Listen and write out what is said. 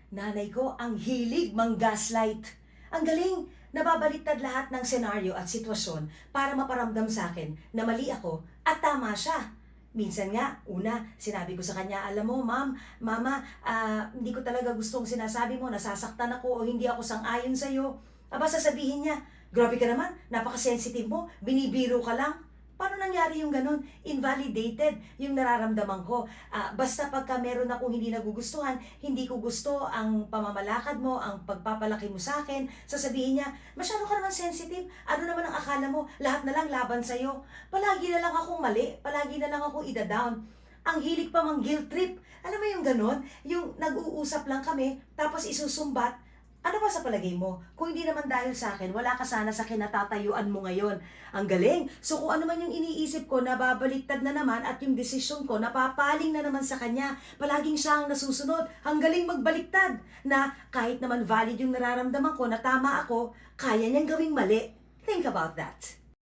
Nanay ko ang hilig mang-gaslight. Ang galing! Nababaliktad lahat ng senaryo at sitwasyon para maparamdam sa akin na mali ako at tama siya. Minsan nga, una, sinabi ko sa kanya, alam mo, ma'am, mama, hindi ko talaga gustong sinasabi mo, nasasaktan ako o hindi ako sang-ayon sa'yo. Aba, sasabihin niya, grabe ka naman, napaka-sensitive mo, binibiro ka lang. Paano nangyari yung ganun? Invalidated yung nararamdaman ko. Basta pagka meron akong hindi nagugustuhan, hindi ko gusto ang pamamalakad mo, ang pagpapalaki mo sa akin, sasabihin niya, masyado ka naman sensitive, ano naman ang akala mo, lahat na lang laban sa'yo. Palagi na lang akong mali, palagi na lang akong ida-down. Ang hilig pa mang guilt trip. Alam mo yung ganun? Yung nag-uusap lang kami, tapos isusumbat. Ano ba sa palagay mo? Kung hindi naman dahil sa akin, wala ka sana sa kinatatayuan mo ngayon. Ang galing! So kung ano man yung iniisip ko, nababaliktad na naman at yung desisyon ko, napapaling na naman sa kanya. Palaging siya ang nasusunod. Ang galing magbaliktad na kahit naman valid yung nararamdaman ko na tama ako, kaya niyang gawing mali. Think about that.